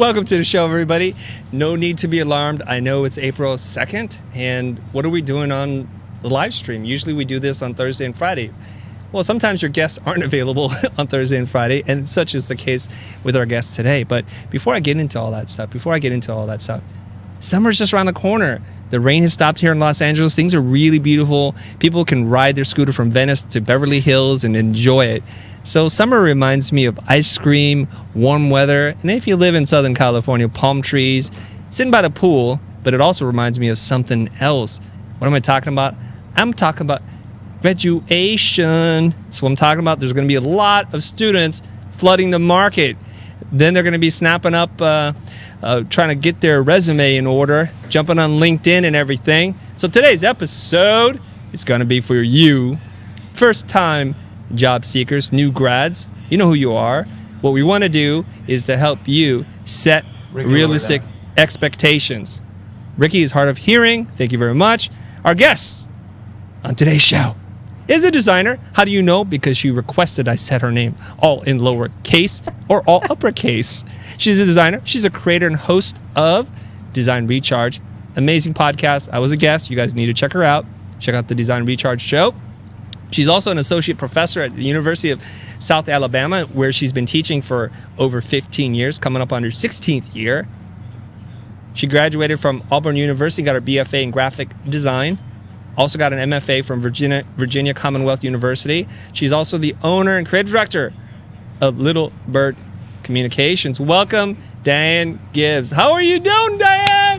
Welcome to the show, everybody. No need to be alarmed. I know it's April 2nd, and what are we doing on the live stream? Usually we do this on Thursday and Friday. Well, sometimes your guests aren't available on Thursday and Friday, and such is the case with our guests today. But before I get into all that stuff, summer's just around the corner. The rain has stopped here in Los Angeles. Things are really beautiful. People can ride their scooter from Venice to Beverly Hills and enjoy it. So summer reminds me of ice cream, warm weather, and if you live in Southern California, palm trees, sitting by the pool, but it also reminds me of something else. What am I talking about? I'm talking about graduation. That's what I'm talking about. There's going to be a lot of students flooding the market. Then they're going to be snapping up, trying to get their resume in order, jumping on LinkedIn and everything. So today's episode is going to be for you, first-time job seekers, new grads. You know who you are. What we want to do is to help you set realistic expectations. Ricky is hard of hearing. Thank you very much. Our guest on today's show is a designer. How do you know? Because she requested I said her name all in lowercase or all uppercase. She's a designer. She's a creator and host of Design Recharge. Amazing podcast. I was a guest. You guys need to check her out. Check out the Design Recharge show. She's also an associate professor at the University of South Alabama, where she's been teaching for over 15 years, coming up on her 16th year. She graduated from Auburn University, got her BFA in graphic design. Also got an MFA from Virginia Commonwealth University. She's also the owner and creative director of Little Bird Communications. Welcome, Diane Gibbs. How are you doing, Diane?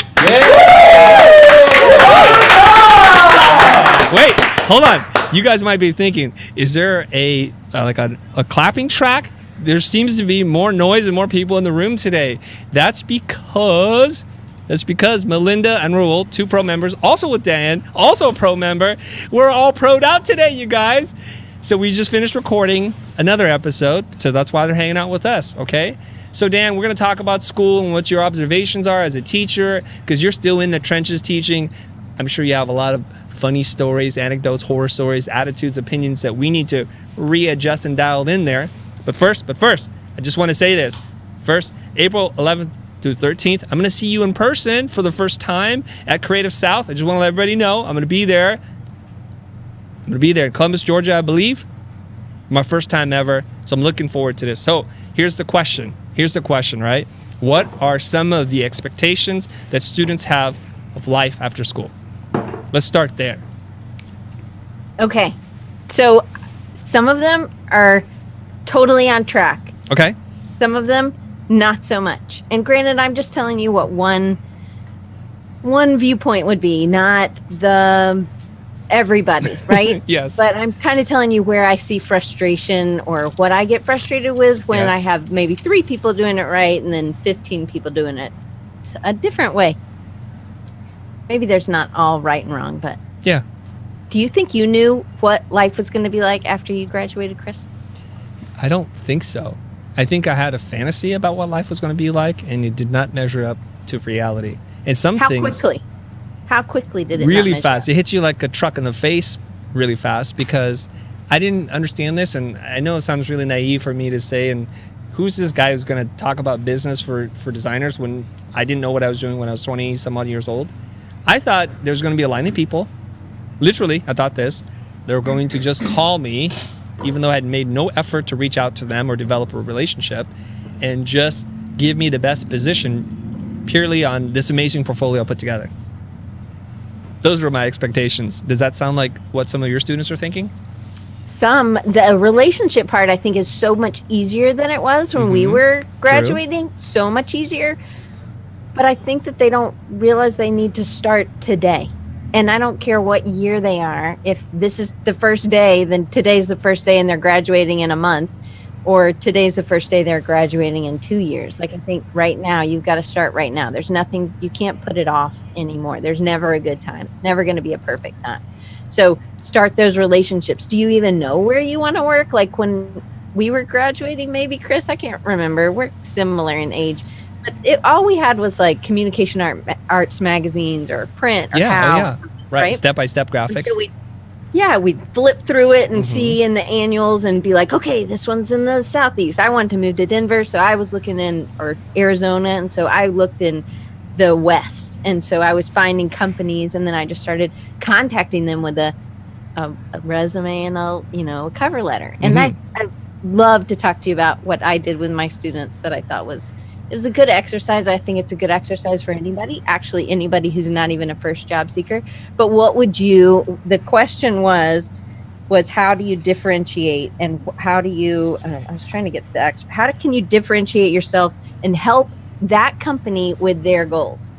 Wait, hold on. You guys might be thinking, is there a clapping track? There seems to be more noise and more people in the room today. That's because Melinda and Rahul, two pro members, also with Diane, also a pro member, we're all pro'd out today, you guys. So we just finished recording another episode, so that's why they're hanging out with us, okay? So Dan, we're going to talk about school and what your observations are as a teacher, because you're still in the trenches teaching. I'm sure you have a lot of funny stories, anecdotes, horror stories, attitudes, opinions that we need to readjust and dial in there. But first, I just want to say this. First, April 11th through 13th, I'm going to see you in person for the first time at Creative South. I just want to let everybody know I'm going to be there. I'm going to be there in Columbus, Georgia, I believe. My first time ever. So I'm looking forward to this. So here's the question, right? What are some of the expectations that students have of life after school? Let's start there. Okay. So some of them are totally on track. Okay. Some of them, not so much. And granted, I'm just telling you what one viewpoint would be, not the everybody, right? Yes. But I'm kind of telling you where I see frustration or what I get frustrated with when I have maybe 3 people doing it right and then 15 people doing it a different way. Maybe there's not all right and wrong, but yeah. Do you think you knew what life was going to be like after you graduated, Chris? I don't think so. I think I had a fantasy about what life was going to be like, and it did not measure up to reality. And some things... How quickly did it really fast. It hits you like a truck in the face really fast, because I didn't understand this, and I know it sounds really naive for me to say, and who's this guy who's going to talk about business for designers when I didn't know what I was doing when I was 20 some odd years old. I thought there was going to be a line of people. Literally, I thought this. They were going to just call me, even though I had made no effort to reach out to them or develop a relationship, and just give me the best position purely on this amazing portfolio I put together. Those were my expectations. Does that sound like what some of your students are thinking? The relationship part, I think, is so much easier than it was when we were graduating. True. So much easier. But I think that they don't realize they need to start today. And I don't care what year they are. If this is the first day, then today's the first day and they're graduating in a month. Or today's the first day they're graduating in 2 years. Like, I think right now, you've got to start right now. There's nothing, you can't put it off anymore. There's never a good time. It's never going to be a perfect time. So start those relationships. Do you even know where you want to work? Like when we were graduating, maybe, Chris, I can't remember. We're similar in age. But all we had was like communication arts magazines or print or right. right? Step-by-step graphics. Yeah, we'd flip through it and see in the annuals and be like, okay, this one's in the Southeast. I wanted to move to Denver, so I was looking in, or Arizona, and so I looked in the West. And so I was finding companies, and then I just started contacting them with a resume and a cover letter. And I love to talk to you about what I did with my students that I thought was a good exercise. I think it's a good exercise for anybody, actually anybody who's not even a first job seeker. But the question was how do you differentiate, and how do you, I was trying to get to the how can you differentiate yourself and help that company with their goals?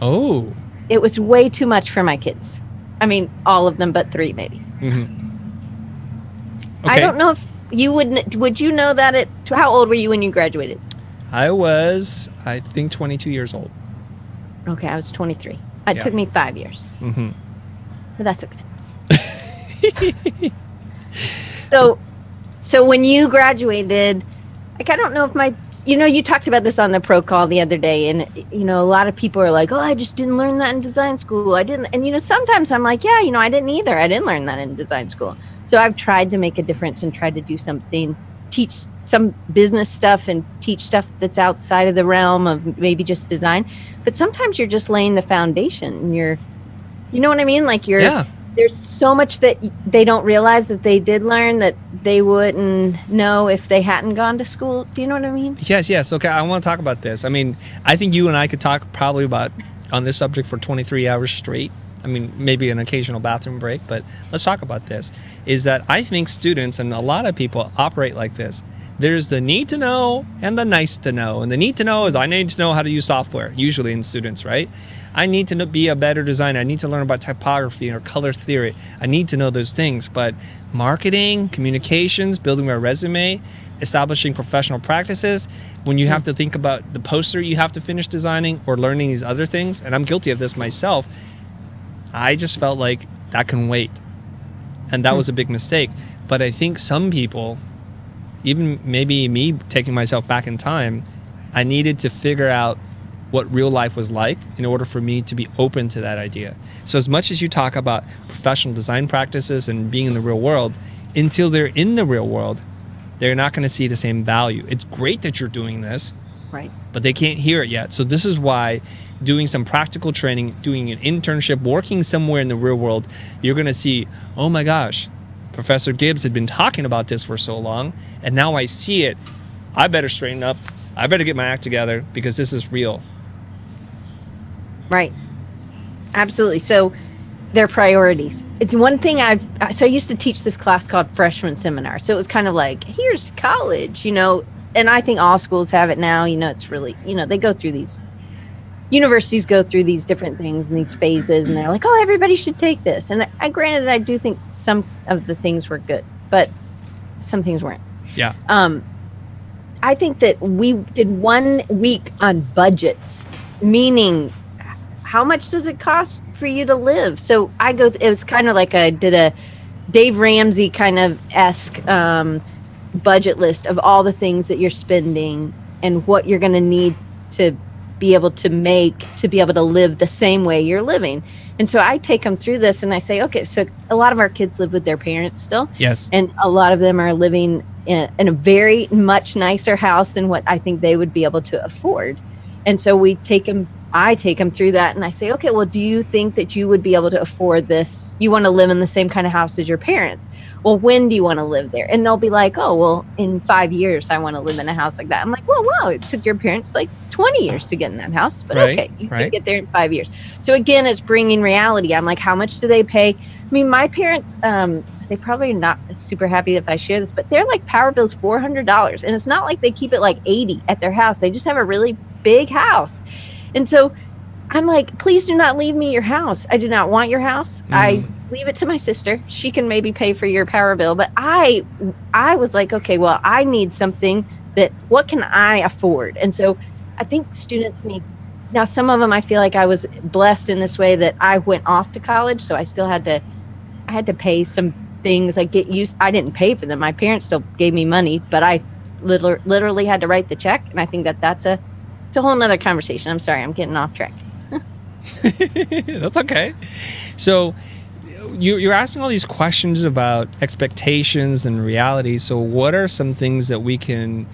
Oh. It was way too much for my kids. I mean, all of them but 3 maybe. Okay. I don't know if you would you know that how old were you when you graduated? I was, I think, 22 years old. Okay, I was 23. It took me 5 years. But that's okay. So when you graduated, like, I don't know if you talked about this on the pro call the other day, and, a lot of people are like, oh, I just didn't learn that in design school. I didn't. And, sometimes I'm like, yeah, I didn't either. I didn't learn that in design school. So I've tried to make a difference and tried to do something, teach some business stuff and teach stuff that's outside of the realm of maybe just design. But sometimes you're just laying the foundation, and you know what I mean? Like there's so much that they don't realize that they did learn that they wouldn't know if they hadn't gone to school. Do you know what I mean? Yes. Okay, I want to talk about this. I mean, I think you and I could talk probably about on this subject for 23 hours straight. I mean, maybe an occasional bathroom break, but let's talk about this. Is that I think students and a lot of people operate like this. There's the need to know and the nice to know. And the need to know is I need to know how to use software, usually in students, right? I need to be a better designer. I need to learn about typography or color theory. I need to know those things. But marketing, communications, building my resume, establishing professional practices, when you have to think about the poster you have to finish designing or learning these other things, and I'm guilty of this myself, I just felt like that can wait. And that was a big mistake. But I think some people, even maybe me taking myself back in time, I needed to figure out what real life was like in order for me to be open to that idea. So as much as you talk about professional design practices and being in the real world, until they're in the real world, they're not going to see the same value. It's great that you're doing this, right? But they can't hear it yet. So this is why doing some practical training, doing an internship, working somewhere in the real world, you're going to see, oh my gosh, Professor Gibbs had been talking about this for so long, and now I see it. I better straighten up. I better get my act together because this is real. Right. Absolutely. So their priorities. It's one thing I used to teach this class called freshman seminar. So it was kind of like, here's college, and I think all schools have it now. It's really, they go through these, universities go through these different things and these phases, and they're like, oh, everybody should take this. And granted, I do think some of the things were good, but some things weren't. Yeah. I think that we did 1 week on budgets, meaning how much does it cost for you to live? So it was kind of like I did a Dave Ramsey kind of esque budget list of all the things that you're spending and what you're going to need to be able to live the same way you're living. And so I take them through this and I say, okay, so a lot of our kids live with their parents still. Yes. And a lot of them are living in a very much nicer house than what I think they would be able to afford. And so I take them through that and I say, okay, well, do you think that you would be able to afford this? You want to live in the same kind of house as your parents. Well, when do you want to live there? And they'll be like, oh, well, in 5 years, I want to live in a house like that. I'm like, well, wow, it took your parents like 20 years to get in that house. But okay, you can get there in 5 years. So again, it's bringing reality. I'm like, how much do they pay? I mean, my parents, they probably are not super happy if I share this, but they're like power bills $400. And it's not like they keep it like 80 at their house. They just have a really big house. And so I'm like, please do not leave me your house. I do not want your house. I leave it to my sister. She can maybe pay for your power bill. But I was like, okay, well, I need something what can I afford? And so I think students now some of them, I feel like I was blessed in this way that I went off to college. So I still had to pay some things, like I didn't pay for them. My parents still gave me money, but I literally had to write the check. And I think that's a whole nother conversation. I'm sorry, I'm getting off track. That's okay. So you're asking all these questions about expectations and reality. So what are some things that we can,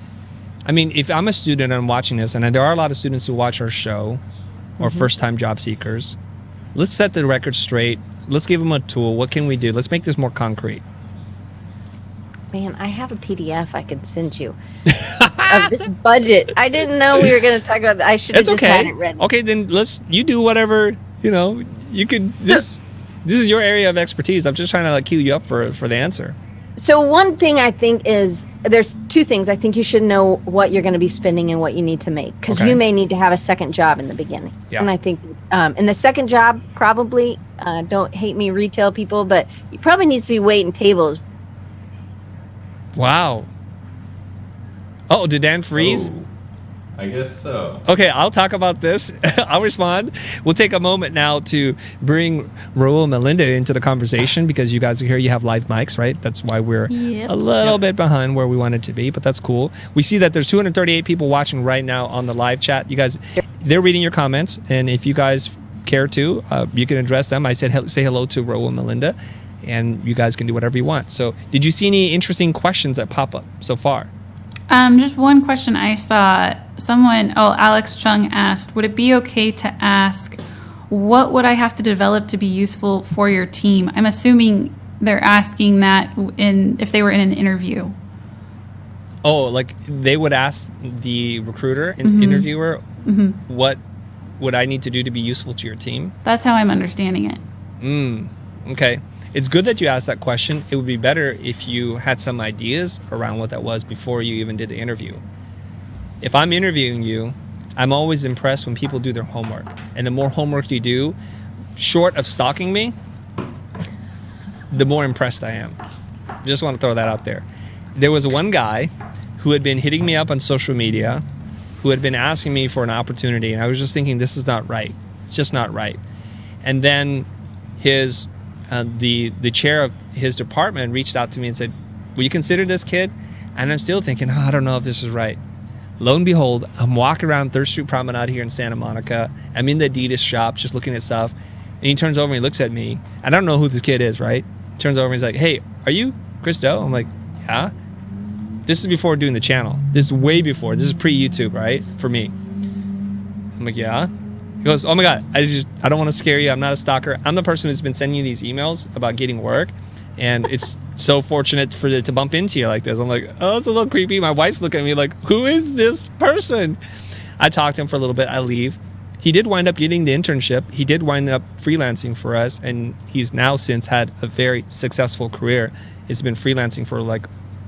I mean, if I'm a student and I'm watching this, and there are a lot of students who watch our show or first-time job seekers, let's set the record straight. Let's give them a tool. What can we do? Let's make this more concrete. Man, I have a PDF I could send you of this budget. I didn't know we were going to talk about that. I should have just had it ready. Okay, then you do whatever, you could, this is your area of expertise. I'm just trying to cue you up for the answer. So one thing I think is, there's two things. I think you should know what you're going to be spending and what you need to make, because you may need to have a second job in the beginning. Yeah. And I think in the second job, probably, don't hate me retail people, but you probably needs to be waiting tables. Wow. Oh, did Dan freeze? Oh, I guess so. Okay, I'll talk about this. I'll respond. We'll take a moment now to bring Rahul and Melinda into the conversation, because you guys are here. You have live mics, right? That's why we're a little bit behind where we wanted to be, but that's cool. We see that there's 238 people watching right now on the live chat. You guys, they're reading your comments, and if you guys care to, you can address them. I said say hello to Rahul and Melinda, and you guys can do whatever you want. So did you see any interesting questions that pop up so far? Just one question I saw. Alex Chung asked, would it be okay to ask, what would I have to develop to be useful for your team? I'm assuming they're asking that if they were in an interview. Oh, like they would ask the recruiter and interviewer, what would I need to do to be useful to your team? That's how I'm understanding it. Okay. It's good that you asked that question. It would be better if you had some ideas around what that was before you even did the interview. If I'm interviewing you, I'm always impressed when people do their homework. And the more homework you do, short of stalking me, the more impressed I am. Just want to throw that out there. There was one guy who had been hitting me up on social media, who had been asking me for an opportunity, and I was just thinking, this is not right. It's just not right. And then the chair of his department reached out to me and said, will you consider this kid? And I'm still thinking, I don't know if this is right. Lo and behold, I'm walking around 3rd Street Promenade here in Santa Monica. I'm in the Adidas shop just looking at stuff. And he turns over and he looks at me. I don't know who this kid is, right? Turns over and he's like, hey, are you Chris Doe? I'm like, yeah. This is before doing the channel. This is way before. This is pre-YouTube, right? For me. I'm like, yeah. He goes, oh my God, I don't want to scare you. I'm not a stalker. I'm the person who's been sending you these emails about getting work. And it's so fortunate for it to bump into you like this. I'm like, oh, it's a little creepy. My wife's looking at me like, who is this person? I talked to him for a little bit. I leave. He did wind up getting the internship. He did wind up freelancing for us. And he's now since had a very successful career. He's been freelancing for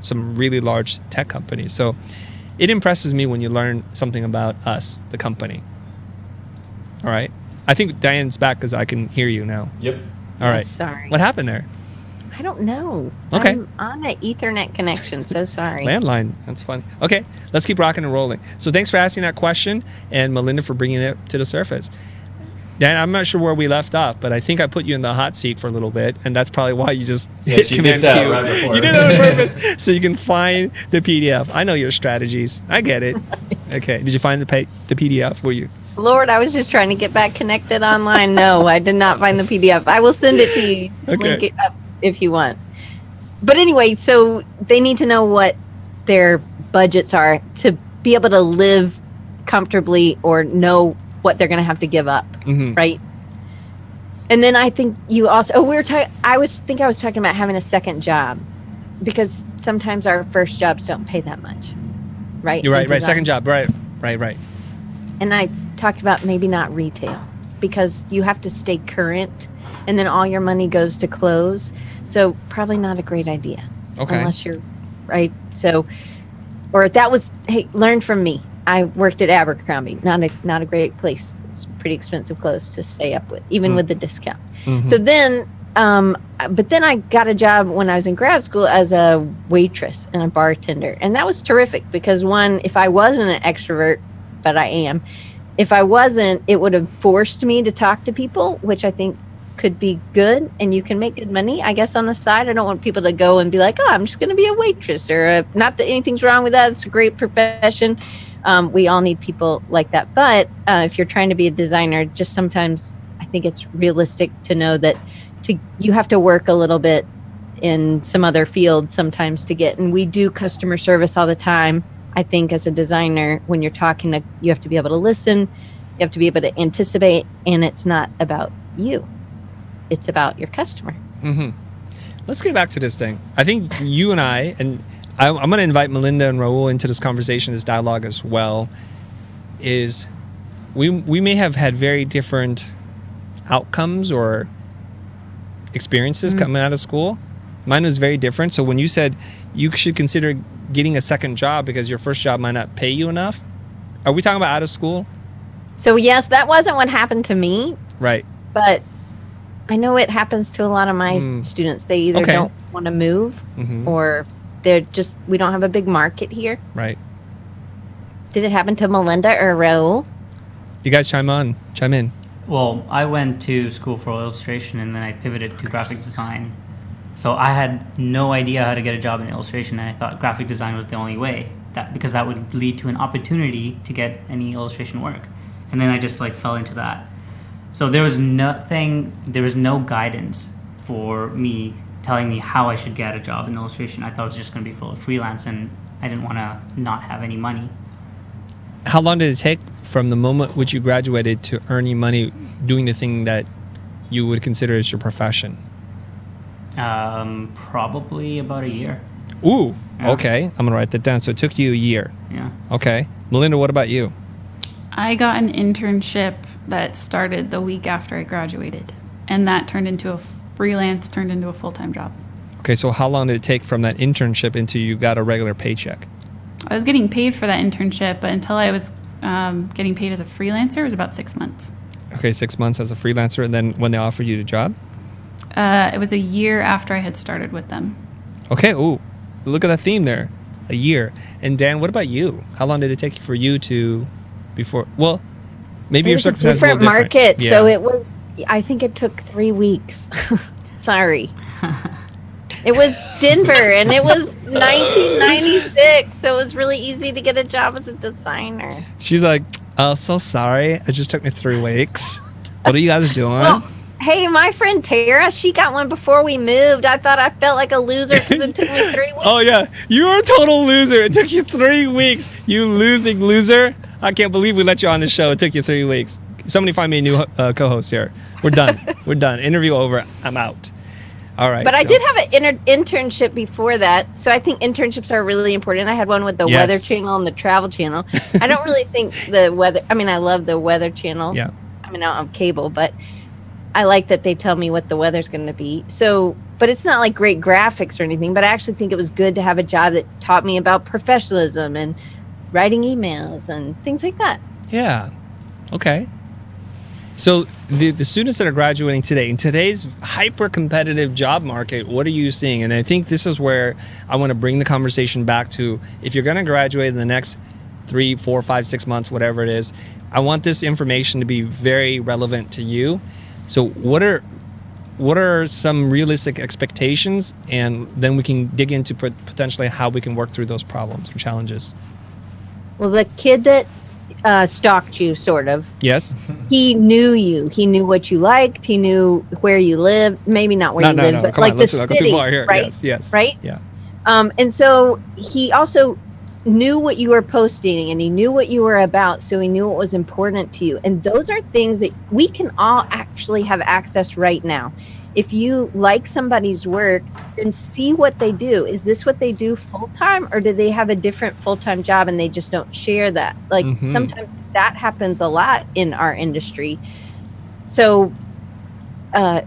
some really large tech companies. So it impresses me when you learn something about us, the company. All right. I think Diane's back because I can hear you now. Yep. All right. Sorry. What happened there? I don't know. Okay. I'm on an Ethernet connection, so sorry. Landline. That's funny. Okay. Let's keep rocking and rolling. So thanks for asking that question, and Melinda for bringing it to the surface. Dan, I'm not sure where we left off, but I think I put you in the hot seat for a little bit, and that's probably why you just hit Command Q. Right before. You did that on purpose so you can find the PDF. I know your strategies. I get it. Okay. Did you find the PDF? Were you? Lord, I was just trying to get back connected online. No, I did not find the PDF. I will send it to you. Okay. Link it up if you want. But anyway, so they need to know what their budgets are to be able to live comfortably or know what they're going to have to give up, right? And then I think you also, I was talking about having a second job, because sometimes our first jobs don't pay that much, right? You're right. Second job. Right. And I talked about maybe not retail, because you have to stay current, and then all your money goes to clothes. So probably not a great idea. Okay. Unless you're right. So, or that was, hey, learn from me. I worked at Abercrombie. Not a great place. It's pretty expensive clothes to stay up with, even with the discount. So then, but then I got a job when I was in grad school as a waitress and a bartender. And that was terrific, because one, if I wasn't an extrovert, but I am, if I wasn't, it would have forced me to talk to people, which I think could be good, and you can make good money, I guess, on the side. I don't want people to go and be like, oh, I'm just going to be a waitress, or not that anything's wrong with that. It's a great profession. We all need people like that. But if you're trying to be a designer, just sometimes I think it's realistic to know that you have to work a little bit in some other fields sometimes to get, and we do customer service all the time. I think as a designer, when you're talking to, you have to be able to listen, you have to be able to anticipate, and it's not about you. It's about your customer. Mm-hmm. Let's get back to this thing. I think you and I'm going to invite Melinda and Rahul into this conversation, this dialogue as well, is we may have had very different outcomes or experiences coming out of school. Mine was very different. So when you said you should consider getting a second job because your first job might not pay you enough, are we talking about out of school? So yes, that wasn't what happened to me. Right. But I know it happens to a lot of my students. They either don't want to move or we don't have a big market here. Right. Did it happen to Melinda or Rahul? You guys chime in. Well, I went to school for illustration and then I pivoted to graphic design. So I had no idea how to get a job in illustration, and I thought graphic design was the only way, because that would lead to an opportunity to get any illustration work. And then I just fell into that. So there was no guidance for me telling me how I should get a job in illustration. I thought it was just going to be full of freelance, and I didn't want to not have any money. How long did it take from the moment which you graduated to earning money doing the thing that you would consider as your profession? Probably about a year. Ooh, Yeah. okay. I'm going to write that down. So it took you a year. Yeah. Okay. Melinda, what about you? I got an internship that started the week after I graduated, and that turned into a full-time job. Okay, so how long did it take from that internship until you got a regular paycheck? I was getting paid for that internship, but until I was getting paid as a freelancer, it was about 6 months. Okay, 6 months as a freelancer, and then when they offered you the job? It was a year after I had started with them. Okay, ooh, look at that theme there. A year. And Dan, what about you? How long did it take for you to before? Well, maybe your circumstances a different market. Yeah. So it was. I think it took 3 weeks. Sorry. It was Denver, and it was 1996, so it was really easy to get a job as a designer. She's like, oh, so sorry. It just took me 3 weeks. What are you guys doing? Well, hey, my friend Tara, she got one before we moved. I thought I felt like a loser because it took me 3 weeks. Oh, yeah. You were a total loser. It took you 3 weeks. You losing loser. I can't believe we let you on the show. It took you 3 weeks. Somebody find me a new co-host here. We're done. We're done. Interview over. I'm out. All right. But I did have an internship before that. So I think internships are really important. I had one with the Weather Channel and the Travel Channel. I don't really think the weather. I mean, I love the Weather Channel. Yeah. I mean, I'm cable, but I like that they tell me what the weather's going to be. So, but it's not like great graphics or anything. But I actually think it was good to have a job that taught me about professionalism and writing emails and things like that. Yeah. Okay. So the students that are graduating today, in today's hyper-competitive job market, what are you seeing? And I think this is where I want to bring the conversation back to, if you're going to graduate in the next 3, 4, 5, 6 months, whatever it is, I want this information to be very relevant to you. So what are some realistic expectations? And then we can dig into potentially how we can work through those problems or challenges. Well, the kid that stalked you, sort of. Yes. He knew you. He knew what you liked. He knew where you lived. Maybe not where you lived, but come like on, the let's not go city, too far here. right? Yes. Right? Yeah. And so he also knew what you were posting, and he knew what you were about, so he knew what was important to you. And those are things that we can all actually have access right now. If you like somebody's work, then see what they do. Is this what they do full-time, or do they have a different full-time job and they just don't share that? Like sometimes that happens a lot in our industry. So I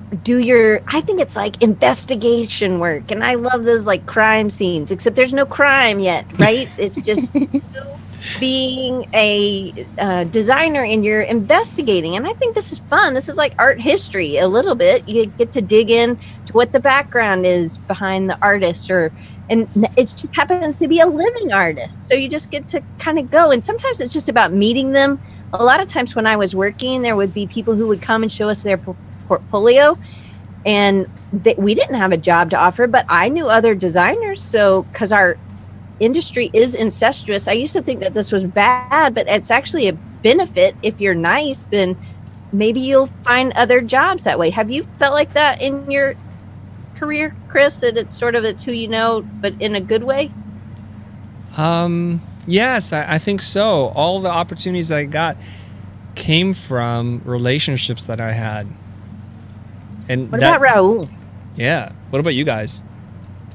think it's like investigation work. And I love those like crime scenes, except there's no crime yet, right? It's just you being a designer and you're investigating. And I think this is fun. This is like art history a little bit. You get to dig in to what the background is behind the artist, and it just happens to be a living artist. So you just get to kind of go. And sometimes it's just about meeting them. A lot of times when I was working, there would be people who would come and show us their portfolio, and we didn't have a job to offer, but I knew other designers. So because our industry is incestuous, I used to think that this was bad, but it's actually a benefit. If you're nice, then maybe you'll find other jobs that way. Have you felt like that in your career, Chris, that it's who you know, but in a good way? Yes, I think so. All the opportunities I got came from relationships that I had. And what about Rahul? Yeah. What about you guys?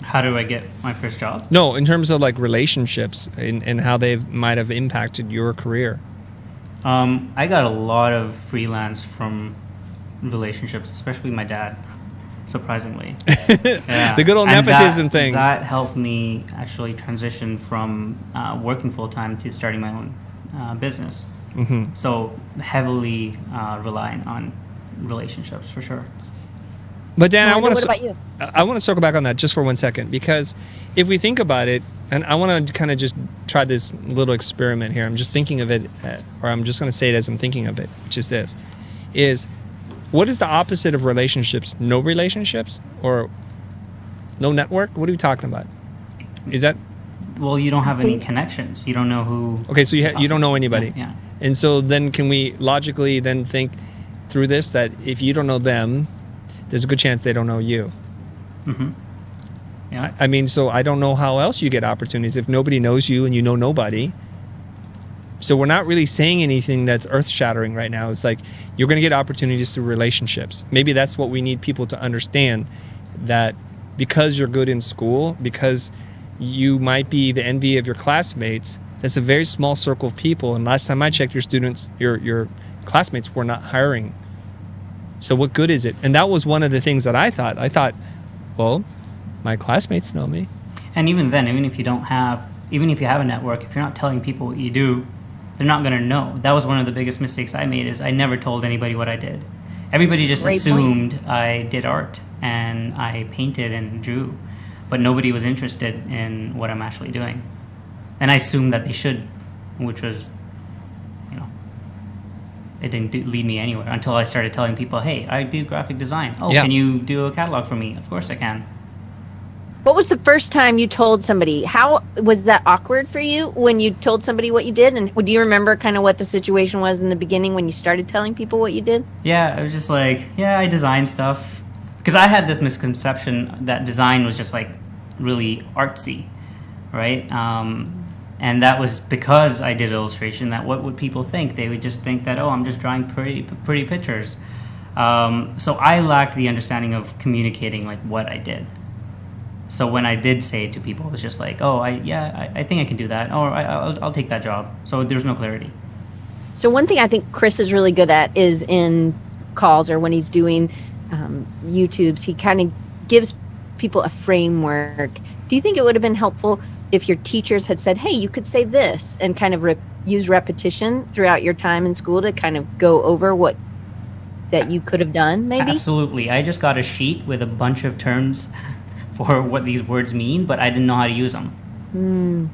How do I get my first job? No, in terms of like relationships and how they might have impacted your career. I got a lot of freelance from relationships, especially my dad, surprisingly. Yeah. The good old And nepotism thing. That helped me actually transition from working full-time to starting my own business. Mm-hmm. So heavily reliant on relationships for sure. But Dan, What about you? I want to circle back on that just for 1 second, because if we think about it, and I want to kind of just try this little experiment here. I'm just thinking of it, or I'm just going to say it as I'm thinking of it, which is this: is what is the opposite of relationships? No relationships or no network? What are we talking about? Is that Well, you don't have any connections. You don't know who. okay? So you don't know anybody, Yeah. and so then can we logically then think through this that if you don't know them, there's a good chance they don't know you. Mm-hmm. Yeah. I mean, so I don't know how else you get opportunities if nobody knows you and you know nobody. So we're not really saying anything that's earth-shattering right now. It's like you're going to get opportunities through relationships. Maybe that's what we need people to understand, that because you're good in school, because you might be the envy of your classmates, that's a very small circle of people. And last time I checked, your students, your classmates were not hiring. So what good is it? And that was one of the things that I thought. I thought, well, my classmates know me. And even then, even if you have a network, if you're not telling people what you do, they're not going to know. That was one of the biggest mistakes I made, is I never told anybody what I did. Everybody just assumed I did art and I painted and drew, but nobody was interested in what I'm actually doing. And I assumed that they should, which was, it didn't lead me anywhere until I started telling people, hey, I do graphic design. Oh, Yeah. Can you do a catalog for me? Of course I can. What was the first time you told somebody? How was that awkward for you when you told somebody what you did? And do you remember kind of what the situation was in the beginning when you started telling people what you did? Yeah, I was just like, yeah, I design stuff. Because I had this misconception that design was just like really artsy, right? And that was because I did illustration, that what would people think? They would just think that, oh, I'm just drawing pretty pictures. So I lacked the understanding of communicating like what I did. So when I did say it to people, it was just like, oh, I think I can do that, or I'll take that job. So there's no clarity. So one thing I think Chris is really good at is in calls or when he's doing YouTubes, he kind of gives people a framework. Do you think it would have been helpful if your teachers had said, hey, you could say this, and kind of use repetition throughout your time in school to kind of go over what that you could have done, maybe? Absolutely. I just got a sheet with a bunch of terms for what these words mean, but I didn't know how to use them.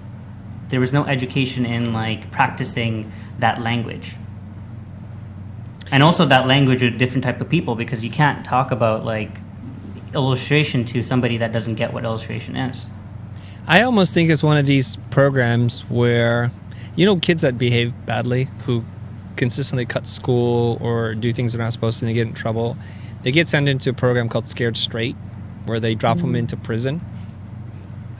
There was no education in like practicing that language. And also that language with different type of people, because you can't talk about like illustration to somebody that doesn't get what illustration is. I almost think it's one of these programs where, kids that behave badly, who consistently cut school or do things they're not supposed to and they get in trouble, they get sent into a program called Scared Straight, where they drop them into prison.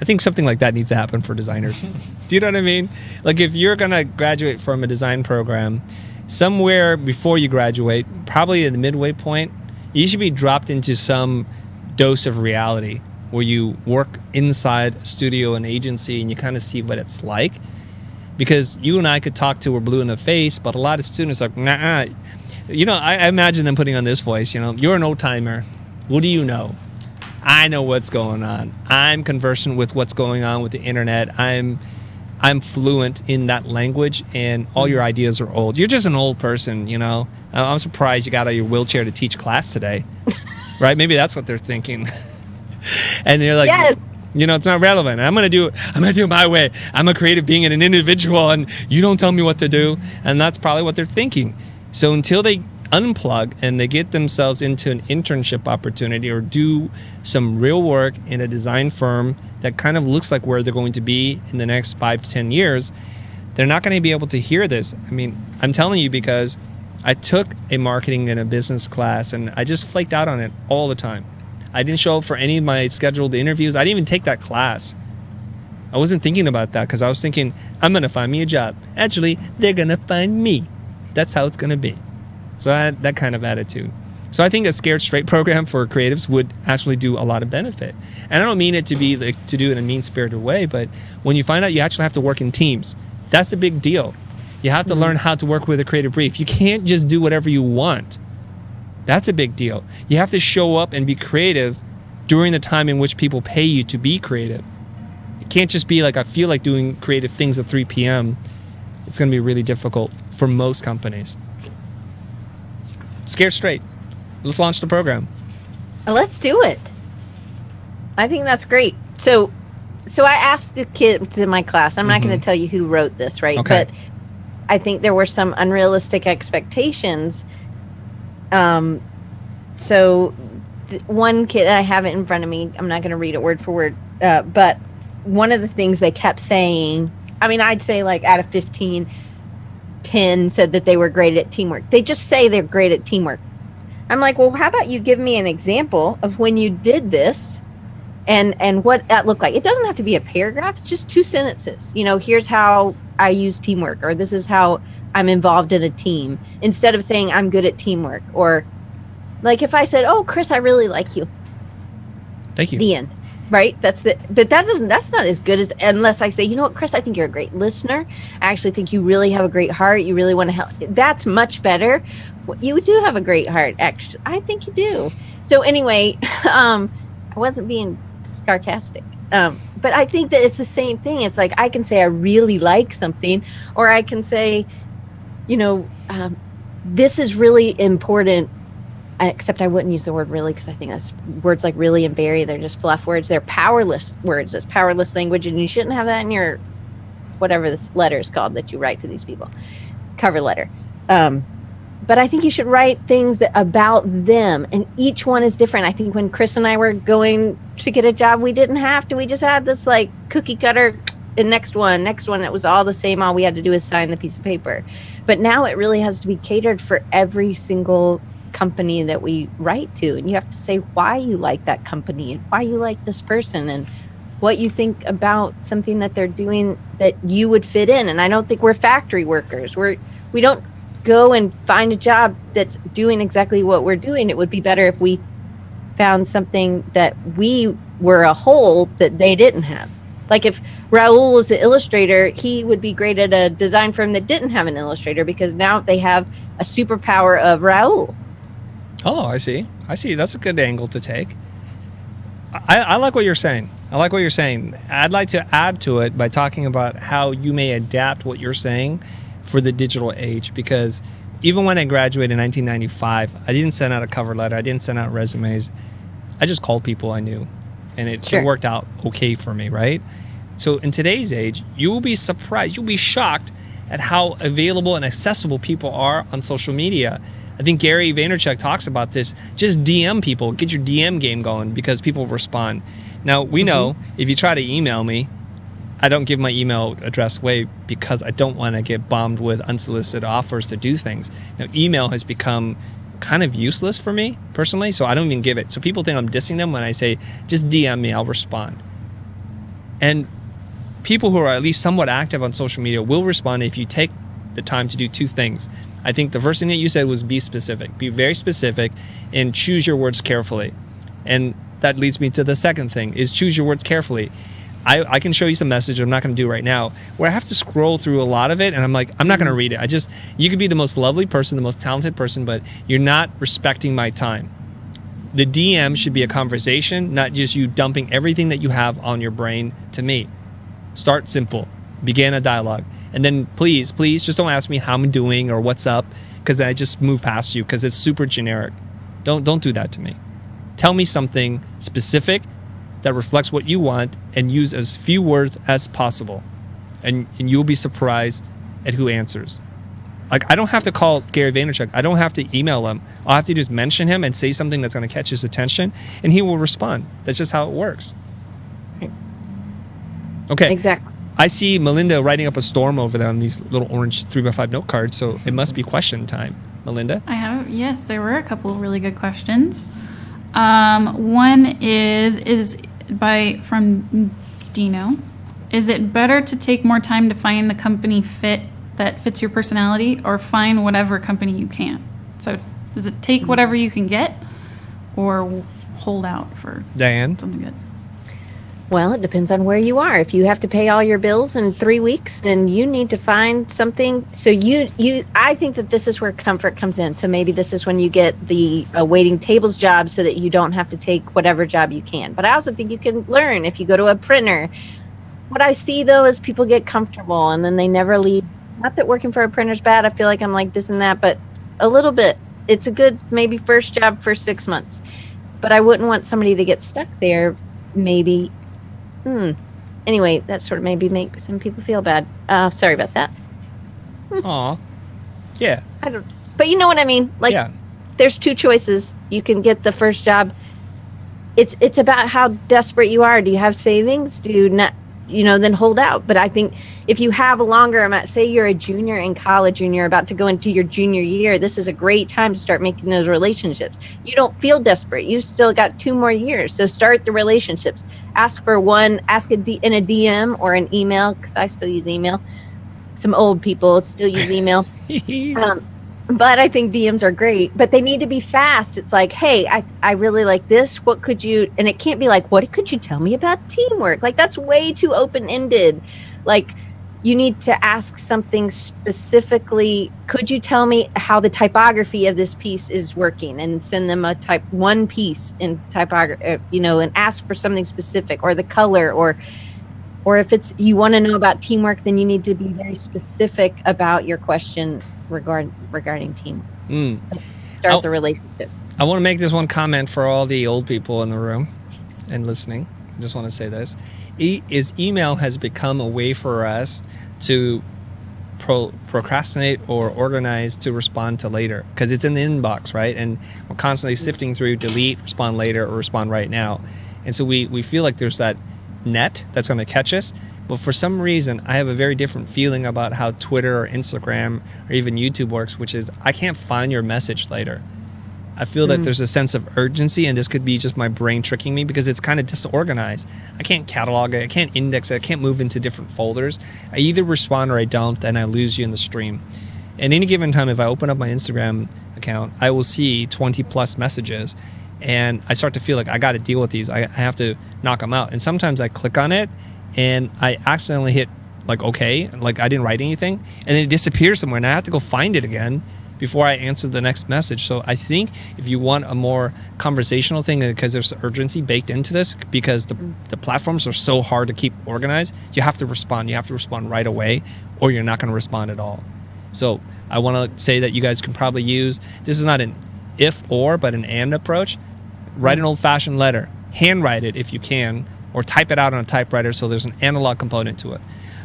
I think something like that needs to happen for designers. Do you know what I mean? Like if you're going to graduate from a design program, somewhere before you graduate, probably at the midway point, you should be dropped into some dose of reality where you work inside a studio and agency and you kind of see what it's like. Because you and I could talk till we're blue in the face, but a lot of students are like, nah. I imagine them putting on this voice, you're an old timer. What do you know? I know what's going on. I'm conversant with what's going on with the internet. I'm fluent in that language, and all your ideas are old. You're just an old person, I'm surprised you got out of your wheelchair to teach class today. Right? Maybe that's what they're thinking. And you're like, yes. It's not relevant. I'm gonna do it my way. I'm a creative being and an individual, and you don't tell me what to do. And that's probably what they're thinking. So until they unplug and they get themselves into an internship opportunity or do some real work in a design firm that kind of looks like where they're going to be in the next 5 to 10 years, they're not going to be able to hear this. I mean, I'm telling you because I took a marketing and a business class, and I just flaked out on it all the time. I didn't show up for any of my scheduled interviews. I didn't even take that class. I wasn't thinking about that because I was thinking, I'm going to find me a job. Actually, they're going to find me. That's how it's going to be. So I had that kind of attitude. So I think a Scared Straight program for creatives would actually do a lot of benefit. And I don't mean it to be like to do it in a mean-spirited way, but when you find out you actually have to work in teams, that's a big deal. You have to learn how to work with a creative brief. You can't just do whatever you want. That's a big deal. You have to show up and be creative during the time in which people pay you to be creative. It can't just be like, I feel like doing creative things at 3 p.m. It's going to be really difficult for most companies. Scared Straight. Let's launch the program. Let's do it. I think that's great. So I asked the kids in my class, I'm not going to tell you who wrote this, right? Okay. But I think there were some unrealistic expectations. So one kid, I have it in front of me, I'm not going to read it word for word, but one of the things they kept saying, I mean, I'd say like out of 15, 10 said that they were great at teamwork. They just say they're great at teamwork. I'm like, well, how about you give me an example of when you did this and what that looked like? It doesn't have to be a paragraph. It's just 2 sentences. You know, here's how I use teamwork, or this is how I'm involved in a team, instead of saying I'm good at teamwork. Or like if I said, oh, Chris, I really like you. Thank you. The end. Right? That's not as good as, unless I say, you know what, Chris, I think you're a great listener. I actually think you really have a great heart. You really want to help. That's much better. You do have a great heart. Actually, I think you do. So anyway, I wasn't being sarcastic. But I think that it's the same thing. It's like, I can say I really like something, or I can say, you know, this is really important. Except I wouldn't use the word really, because I think that's words like really and very, they're just fluff words. They're powerless words. It's powerless language, and you shouldn't have that in your, whatever this letter is called that you write to these people, cover letter. But I think you should write things about them, and each one is different. I think when Chris and I were going to get a job, we didn't have to. We just had this like cookie cutter, and next one. It was all the same. All we had to do is sign the piece of paper. But now it really has to be catered for every single company that we write to, and you have to say why you like that company and why you like this person and what you think about something that they're doing that you would fit in. And I don't think we're factory workers. We don't go and find a job that's doing exactly what we're doing. It would be better if we found something that we were a hole that they didn't have. Like if Rahul was an illustrator, he would be great at a design firm that didn't have an illustrator, because now they have a superpower of Rahul. Oh, I see. That's a good angle to take. I like what you're saying. I'd like to add to it by talking about how you may adapt what you're saying for the digital age. Because even when I graduated in 1995, I didn't send out a cover letter. I didn't send out resumes. I just called people I knew. And it worked out okay for me, right? So in today's age, you will be surprised. You'll be shocked at how available and accessible people are on social media. I think Gary Vaynerchuk talks about this. Just DM people. Get your DM game going, because people respond. Now, we know if you try to email me, I don't give my email address away because I don't want to get bombed with unsolicited offers to do things. Now, email has become kind of useless for me personally, so I don't even give it. So people think I'm dissing them when I say, just DM me, I'll respond. And people who are at least somewhat active on social media will respond if you take the time to do 2 things. I think the first thing that you said was be specific. Be very specific and choose your words carefully. And that leads me to the second thing, is choose your words carefully. I can show you some message I'm not going to do right now, where I have to scroll through a lot of it, and I'm like, I'm not going to read it. You could be the most lovely person, the most talented person, but you're not respecting my time. The DM should be a conversation, not just you dumping everything that you have on your brain to me. Start simple. Begin a dialogue. And then please just don't ask me how I'm doing or what's up, because I just move past you because it's super generic. Don't do that to me. Tell me something specific that reflects what you want, and use as few words as possible. And you'll be surprised at who answers. Like, I don't have to call Gary Vaynerchuk. I don't have to email him. I'll have to just mention him and say something that's going to catch his attention, and he will respond. That's just how it works. Okay. Exactly. I see Melinda writing up a storm over there on these little orange 3x5 note cards, so it must be question time. Melinda? I have, yes, there were a couple of really good questions. One is from Dino. Is it better to take more time to find the company that fits your personality, or find whatever company you can? So does it take whatever you can get, or hold out for Diane? something good? Well, it depends on where you are. If you have to pay all your bills in 3 weeks, then you need to find something. So I think that this is where comfort comes in. So maybe this is when you get the waiting tables job so that you don't have to take whatever job you can. But I also think you can learn if you go to a printer. What I see though is people get comfortable and then they never leave. Not that working for a printer is bad. I feel like I'm like this and that, but a little bit. It's a good maybe first job for 6 months. But I wouldn't want somebody to get stuck there maybe. Anyway, that sort of maybe make some people feel bad. Sorry about that. Aw. Yeah. But you know what I mean? Like, Yeah. there's two choices. You can get the first job. It's about how desperate you are. Do you have savings? Do you not, then hold out. But I think if you have a longer amount, say you're a junior in college and you're about to go into your junior year, this is a great time to start making those relationships. You don't feel desperate. You still got 2 more years. So start the relationships. Ask for one, in a DM or an email, because I still use email. Some old people still use email. But I think DMs are great, but they need to be fast. It's like, hey, I really like this. What could you, and it can't be like, what could you tell me about teamwork? Like, that's way too open-ended. Like, you need to ask something specifically. Could you tell me how the typography of this piece is working, and send them a type 1 piece in typography, and ask for something specific, or the color, or if it's, you want to know about teamwork, then you need to be very specific about your question regarding teamwork. Start the relationship. I want to make this one comment for all the old people in the room and listening. I just want to say this. Email has become a way for us to procrastinate or organize to respond to later, because it's in the inbox, right? And we're constantly sifting through delete, respond later, or respond right now. And so we feel like there's that net that's going to catch us. But for some reason, I have a very different feeling about how Twitter or Instagram or even YouTube works, which is I can't find your message later. I feel that there's a sense of urgency, and this could be just my brain tricking me because it's kind of disorganized. I can't catalog it, I can't index it, I can't move into different folders. I either respond or I don't, and I lose you in the stream. At any given time, if I open up my Instagram account, I will see 20 plus messages, and I start to feel like I got to deal with these. I have to knock them out. And sometimes I click on it, and I accidentally hit like okay, like I didn't write anything, and then it disappears somewhere, and I have to go find it again before I answer the next message. So I think if you want a more conversational thing, because there's urgency baked into this, because the platforms are so hard to keep organized, you have to respond. You have to respond right away, or you're not going to respond at all. So I want to say that you guys can probably use, this is not an if or, but an and approach. Write an old-fashioned letter, handwrite it if you can, or type it out on a typewriter so there's an analog component to it.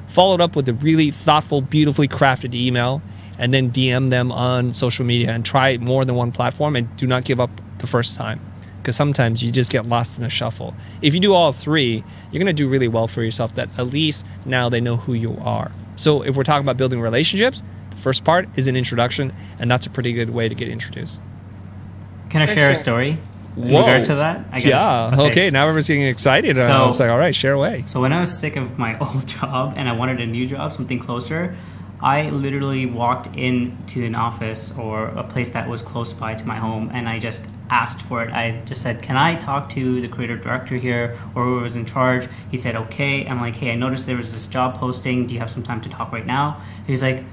Follow it up with a really thoughtful, beautifully crafted email, and then DM them on social media, and try more than one platform, and do not give up the first time, because sometimes you just get lost in the shuffle. If you do all 3, you're going to do really well for yourself, that at least now they know who you are. So if we're talking about building relationships, the first part is an introduction, and that's a pretty good way to get introduced. Can I share a story in regard to that? Okay, now everyone's getting excited. So, I was like, all right, share away. So when I was sick of my old job and I wanted a new job, something closer, I literally walked into an office or a place that was close by to my home, and I just asked for it. I just said, can I talk to the creative director here, or who was in charge? He said, okay. I'm like, hey, I noticed there was this job posting. Do you have some time to talk right now? He's like,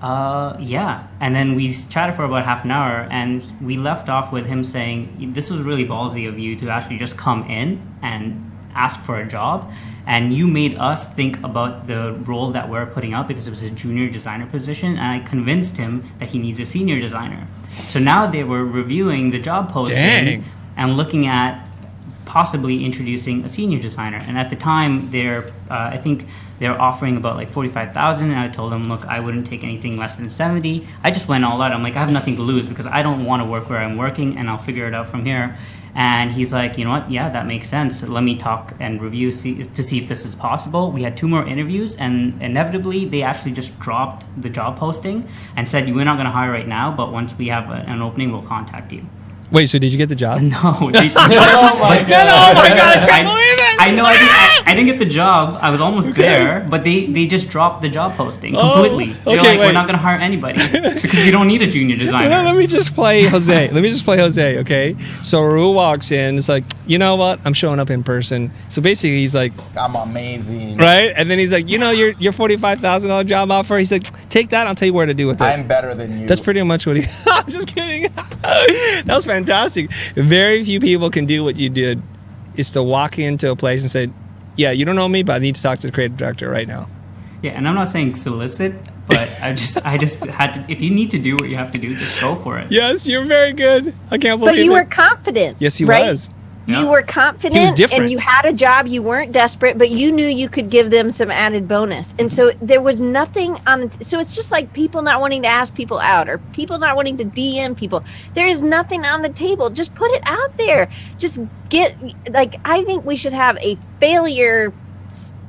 yeah. And then we chatted for about half an hour, and we left off with him saying, this was really ballsy of you to actually just come in and ask for a job. And you made us think about the role that we're putting out, because it was a junior designer position, and I convinced him that he needs a senior designer. So now they were reviewing the job posting and looking at possibly introducing a senior designer. And at the time, I think they're offering about like $45,000, and I told them, look, I wouldn't take anything less than 70. I just went all out. I'm like, I have nothing to lose, because I don't want to work where I'm working, and I'll figure it out from here. And he's like, you know what? Yeah, that makes sense. Let me talk and review to see if this is possible. We had 2 more interviews, and inevitably, they actually just dropped the job posting and said, we're not going to hire right now, but once we have an opening, we'll contact you. Wait, so did you get the job? No. Oh my god. Oh my god, I can't believe it! I know I didn't get the job. I was almost there, but they just dropped the job posting completely. They're like, we're not going to hire anybody because we don't need a junior designer. Let me just play Jose. Okay? So Rahul walks in. It's like, you know what? I'm showing up in person. So basically, he's like, I'm amazing. right? And then he's like, your $45,000 job offer. He's like, take that. I'll tell you where to do with it. I'm better than you. That's pretty much what he. I'm just kidding. That was fantastic. Very few people can do what you did. Is to walk into a place and say, yeah, you don't know me, but I need to talk to the creative director right now. Yeah, and I'm not saying solicit, but I just had to. If you need to do what you have to do, just go for it. Yes, you're very good. I can't believe it. But you were confident. Yes, he right? was. You were confident, He was different. and you had a job. You weren't desperate, but you knew you could give them some added bonus. And so there was nothing on. So it's just like people not wanting to ask people out, or people not wanting to DM people. There is nothing on the table. Just put it out there. Just get I think we should have a failure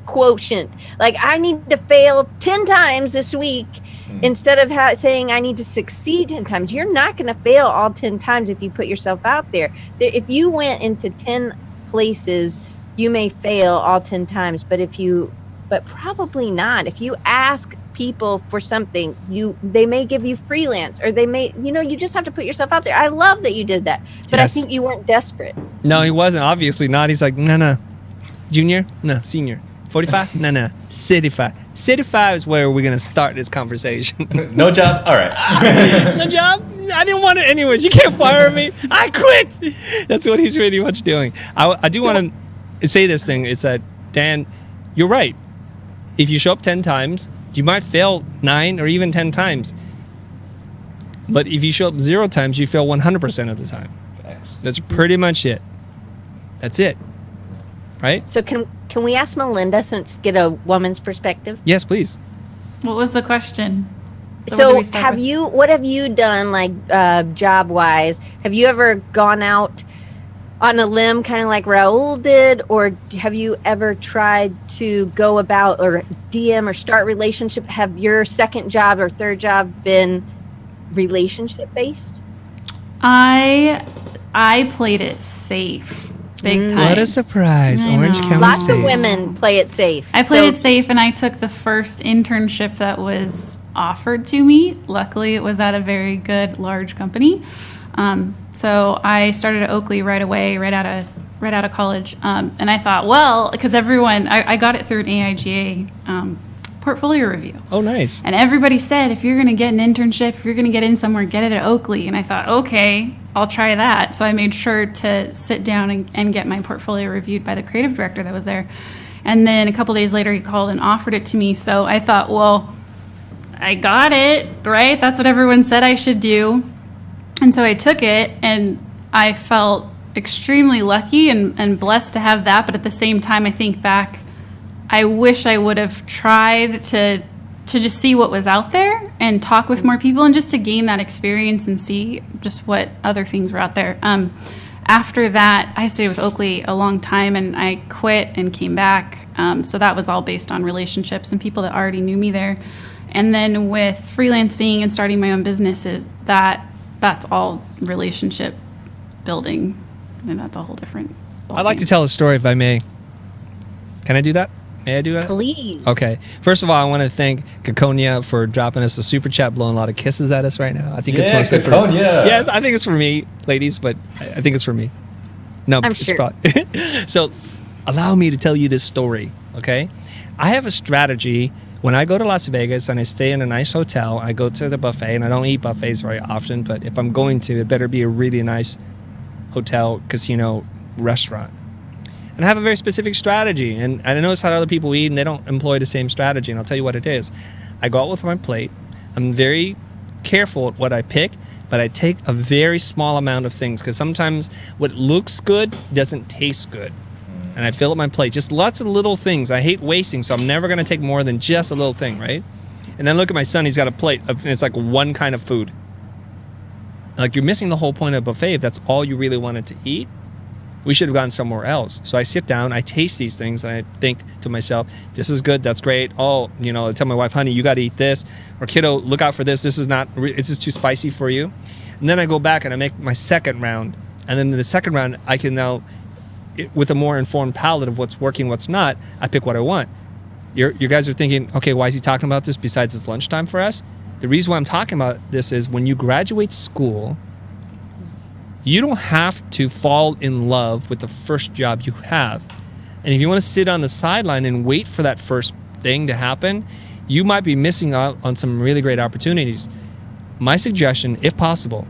quotient. Like, I need to fail 10 times this week. Instead of saying I need to succeed 10 times. You're not going to fail all 10 times if you put yourself out there. If you went into 10 places, you may fail all 10 times, but probably not. If you ask people for something, they may give you freelance, or they may, you just have to put yourself out there. I love that you did that, but Yes. I think you weren't desperate. No, he wasn't. Obviously not. He's like, no. Junior? No. Senior. 45? No. 35. 35 is where we're going to start this conversation. No job? All right. No job? I didn't want it anyways. You can't fire me. I quit. That's what he's really much doing. I do want to say this thing. It's that, Dan, you're right. If you show up 10 times, you might fail 9 or even 10 times. But if you show up 0 times, you fail 100% of the time. Thanks. That's pretty much it. That's it. Right? So can we ask Melinda, get a woman's perspective? Yes, please. What was the question? So what have you done job wise? Have you ever gone out on a limb kind of like Rahul did, or have you ever tried to go about or DM or start relationship? Have your second job or third job been relationship based? I played it safe. Big time. What a surprise. I Orange know. County Lots safe. of women play it safe. I played it safe, and I took the first internship that was offered to me. Luckily, it was at a very good, large company. So I started at Oakley right away, right out of college. And I thought, well, because I got it through an AIGA portfolio review. Oh, nice. And everybody said, if you're going to get an internship, if you're going to get in somewhere, get it at Oakley. And I thought, okay, I'll try that. So I made sure to sit down and get my portfolio reviewed by the creative director that was there. And then a couple days later, he called and offered it to me. So I thought, well, I got it, right? That's what everyone said I should do. And so I took it, and I felt extremely lucky and blessed to have that. But at the same time, I think back, I wish I would have tried to just see what was out there and talk with more people and just to gain that experience and see just what other things were out there. After that, I stayed with Oakley a long time, and I quit and came back. So that was all based on relationships and people that already knew me there. And then with freelancing and starting my own businesses, that's all relationship building, and that's a whole different ballgame. I'd like to tell a story if I may. Can I do that? May I do that? Please. Okay. First of all, I want to thank Kakonia for dropping us a super chat, blowing a lot of kisses at us right now. I think it's mostly for Kakonia. Yeah, I think it's for me, ladies, but I think it's for me. No, I'm it's sure. probably So, allow me to tell you this story, okay? I have a strategy. When I go to Las Vegas and I stay in a nice hotel, I go to the buffet, and I don't eat buffets very often, but if I'm going to, it better be a really nice hotel, casino, restaurant. And I have a very specific strategy, and I notice how other people eat, and they don't employ the same strategy, and I'll tell you what it is. I go out with my plate. I'm very careful at what I pick, but I take a very small amount of things, because sometimes what looks good doesn't taste good. And I fill up my plate. Just lots of little things. I hate wasting, so I'm never going to take more than just a little thing, right? And then look at my son. He's got a plate, and it's like one kind of food. Like, you're missing the whole point of a buffet if that's all you really wanted to eat. We should have gone somewhere else. So I sit down, I taste these things, and I think to myself, this is good, that's great. Oh, I tell my wife, honey, you got to eat this. Or kiddo, look out for this. This is not, it's just too spicy for you. And then I go back and I make my second round. And then in the second round, I can now, with a more informed palate of what's working, what's not, I pick what I want. You guys are thinking, okay, why is he talking about this besides it's lunchtime for us? The reason why I'm talking about this is when you graduate school, you don't have to fall in love with the first job you have. And if you want to sit on the sideline and wait for that first thing to happen, you might be missing out on some really great opportunities. My suggestion, if possible,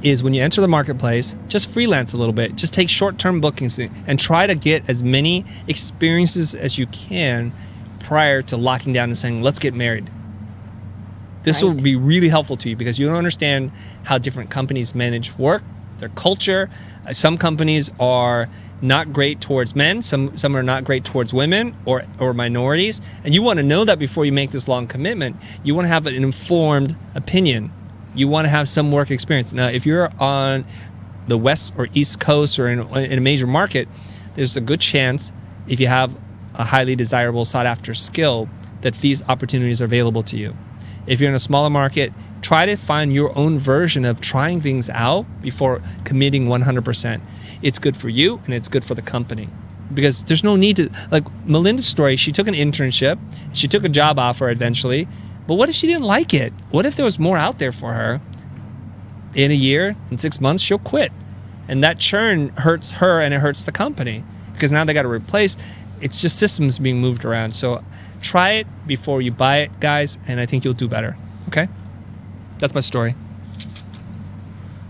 is when you enter the marketplace, just freelance a little bit. Just take short-term bookings and try to get as many experiences as you can prior to locking down and saying, let's get married. This will be really helpful to you because you don't understand how different companies manage work, their culture. Some companies are not great towards men. Some are not great towards women or minorities. And you want to know that before you make this long commitment. You want to have an informed opinion. You want to have some work experience. Now, if you're on the West or East Coast or in a major market, there's a good chance if you have a highly desirable sought after skill that these opportunities are available to you. If you're in a smaller market, try to find your own version of trying things out before committing 100%. It's good for you and it's good for the company. Because there's no need to, like Melinda's story, she took an internship, she took a job offer eventually, but what if she didn't like it? What if there was more out there for her? In a year, in 6 months, she'll quit. And that churn hurts her and it hurts the company because now they got to replace. It's just systems being moved around. So try it before you buy it, guys, and I think you'll do better. Okay? That's my story.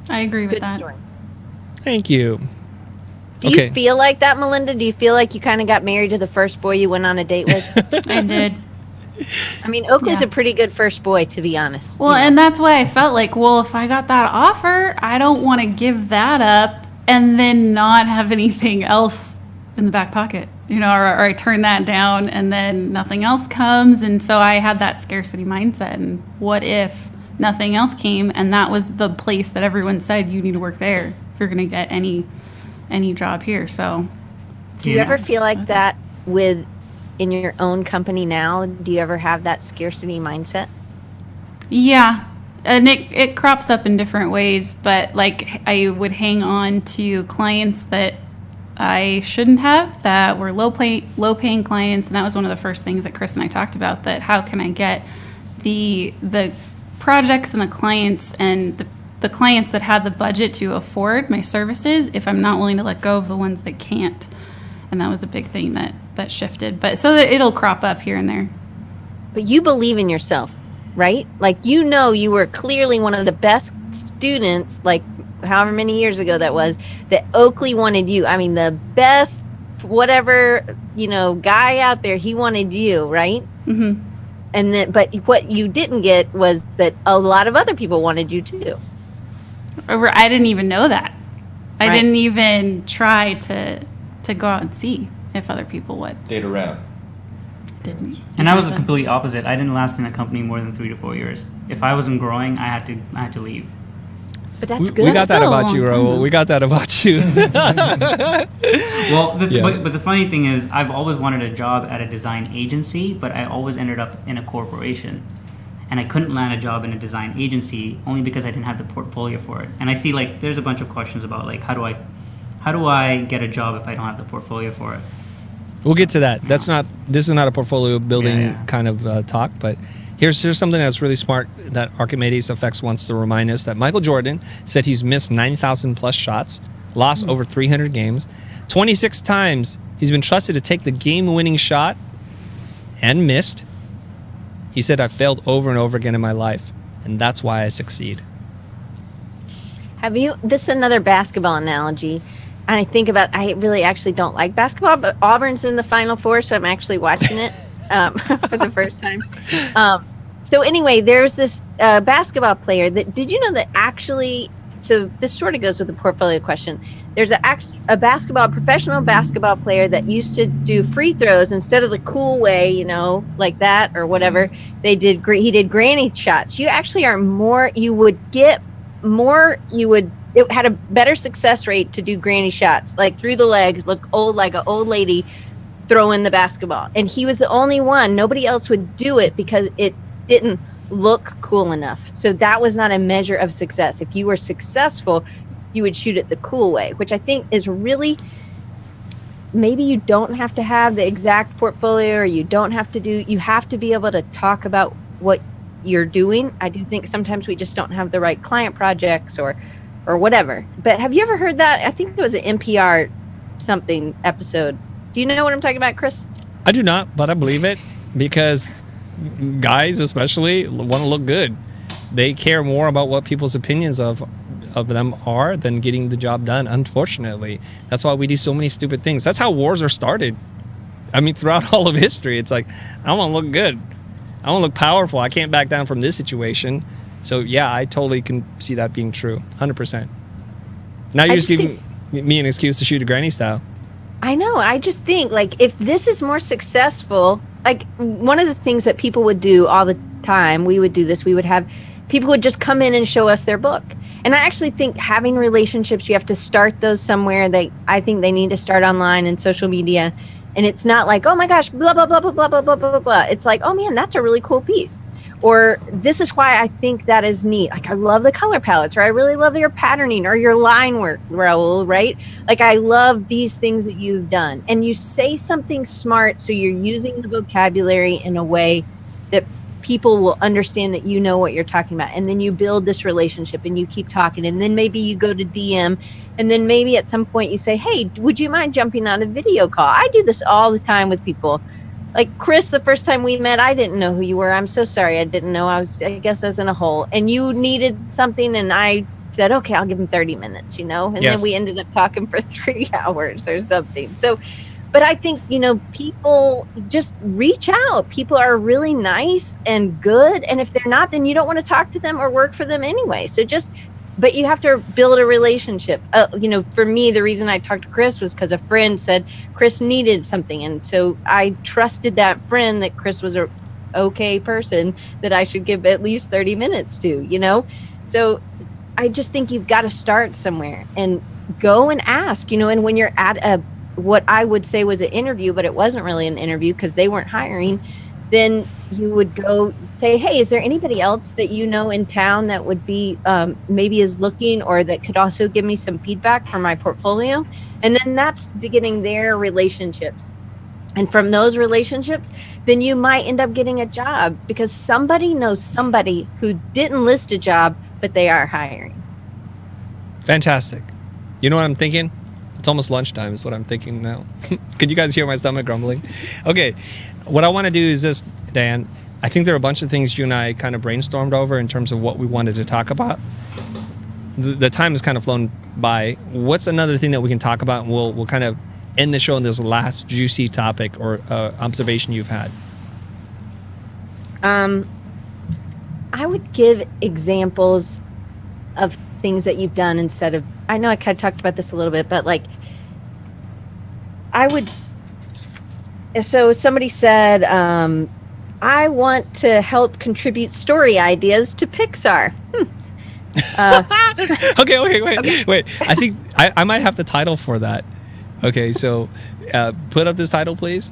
I agree with Good that. story. Thank you. Do you feel like that, Melinda? Do you feel like you kind of got married to the first boy you went on a date with? I did. I mean, Oakley's a pretty good first boy, to be honest. Well, and that's why I felt like, well, if I got that offer, I don't want to give that up and then not have anything else in the back pocket, or I turn that down and then nothing else comes. And so I had that scarcity mindset. And what if nothing else came and that was the place that everyone said you need to work there if you're going to get any job here? So do you ever feel like that in your own company now? Do you ever have that scarcity mindset? Yeah. And it crops up in different ways, but like I would hang on to clients that I shouldn't have, that were low paying clients. And that was one of the first things that Chris and I talked about, that how can I get the projects and the clients and the clients that had the budget to afford my services if I'm not willing to let go of the ones that can't. And that was a big thing that shifted. But so that it'll crop up here and there. But you believe in yourself, right? Like, you were clearly one of the best students, like however many years ago that was, that Oakley wanted you. I mean, the best, whatever, guy out there, he wanted you, right? Mm-hmm. And then, but what you didn't get was that a lot of other people wanted you too. I didn't even know that. I Right. didn't even try to go out and see if other people would. Date around. Didn't. And I was the complete opposite. I didn't last in a company more than 3 to 4 years. If I wasn't growing, I had to leave. But that's We good. got that still a about you, long time, Rahul. though. We got that about you. Well, Yes. but the funny thing is, I've always wanted a job at a design agency, but I always ended up in a corporation. And I couldn't land a job in a design agency only because I didn't have the portfolio for it. And I see, like, there's a bunch of questions about, like, how do I get a job if I don't have the portfolio for it? We'll get to that. This is not a portfolio building kind of talk, but here's something that's really smart that Archimedes Effects wants to remind us, that Michael Jordan said he's missed 9,000 plus shots, lost over 300 games, 26 times he's been trusted to take the game-winning shot and missed. He said, I've failed over and over again in my life, and that's why I succeed. This is another basketball analogy. And I think about, I really actually don't like basketball, but Auburn's in the Final Four, so I'm actually watching it for the first time. So anyway, there's this basketball player did you know that actually, so this sort of goes with the portfolio question. There's a professional basketball player that used to do free throws instead of the cool way, like that or whatever. He did granny shots. You actually are more, you would it had a better success rate to do granny shots, like through the legs, look old like an old lady throwing the basketball. And he was the only one. Nobody else would do it because it didn't look cool enough. So that was not a measure of success. If you were successful, you would shoot it the cool way, which I think is really, maybe you don't have to have the exact portfolio, or you have to be able to talk about what you're doing. I do think sometimes we just don't have the right client projects or whatever. But have you ever heard that? I think it was an NPR something episode. Do you know what I'm talking about, Chris? I do not, but I believe it, because guys especially want to look good. They care more about what people's opinions of them are than getting the job done, unfortunately. That's why we do so many stupid things. That's how wars are started. I mean, throughout all of history, it's like, I want to look good. I want to look powerful. I can't back down from this situation. So yeah, I totally can see that being true, 100%. Now you're just giving me an excuse to shoot a granny style. I know. I just think, like, if this is more successful, like, one of the things that people would do all the time, we would do this, we would have, people would just come in and show us their book. And I actually think having relationships, you have to start those somewhere. I think they need to start online and social media. And it's not like, oh my gosh, blah, blah, blah, blah, blah, blah, blah, blah, blah. It's like, oh man, that's a really cool piece. Or this is why I think that is neat. Like, I love the color palettes, or I really love your patterning or your line work, Rahul, right? Like, I love these things that you've done. And you say something smart, so you're using the vocabulary in a way that people will understand that you know what you're talking about. And then you build this relationship and you keep talking. And then maybe you go to DM, and then maybe at some point you say, hey, would you mind jumping on a video call? I do this all the time with people. Like, Chris, the first time we met, I didn't know who you were. I'm so sorry. I didn't know. I guess I was in a hole. And you needed something, and I said, okay, I'll give him 30 minutes, And Yes. then we ended up talking for 3 hours or something. So, but I think, people just reach out. People are really nice and good. And if they're not, then you don't want to talk to them or work for them anyway. So but you have to build a relationship. For me, the reason I talked to Chris was because a friend said Chris needed something. And so I trusted that friend that Chris was a okay person that I should give at least 30 minutes to, So I just think you've got to start somewhere and go and ask, and when you're at what I would say was an interview, but it wasn't really an interview because they weren't hiring, then you would go say, hey, is there anybody else that you know in town that would be maybe is looking, or that could also give me some feedback for my portfolio? And then that's getting their relationships. And from those relationships, then you might end up getting a job because somebody knows somebody who didn't list a job, but they are hiring. Fantastic. You know what I'm thinking? It's almost lunchtime is what I'm thinking now. Could you guys hear my stomach grumbling? Okay. What I want to do is this, Dan. I think there are a bunch of things you and I kind of brainstormed over in terms of what we wanted to talk about. The time has kind of flown by. What's another thing that we can talk about? And we'll kind of end the show on this last juicy topic or observation you've had. I would give examples of things that you've done instead of, I know I kind of talked about this a little bit, but like so somebody said, I want to help contribute story ideas to Pixar. Okay, wait. I think I might have the title for that. Okay, so put up this title, please.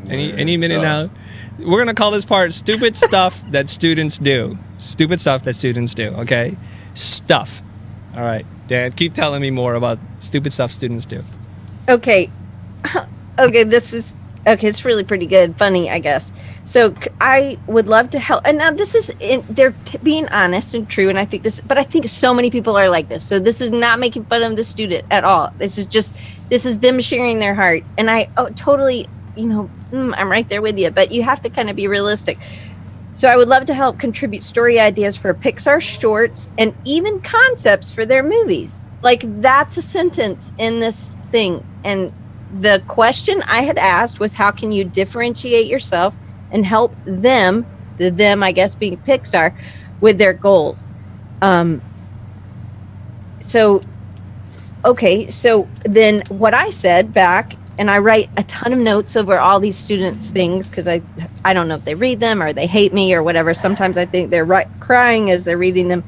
Any minute now. We're going to call this part Stupid Stuff That Students Do. Stupid Stuff That Students Do, okay? Stuff. All right, Dan, keep telling me more about stupid stuff students do. Okay, it's really pretty good, funny, I guess. So I would love to help. And now they're being honest and true. And I think but I think so many people are like this. So this is not making fun of the student at all. This is them sharing their heart. And I totally, I'm right there with you, but you have to kind of be realistic. So I would love to help contribute story ideas for Pixar shorts and even concepts for their movies. Like, that's a sentence in this thing. And the question I had asked was, how can you differentiate yourself and help them, the them, I guess, being Pixar, with their goals? So then what I said back, and I write a ton of notes over all these students' things because I don't know if they read them or they hate me or whatever. Sometimes I think they're crying as they're reading them.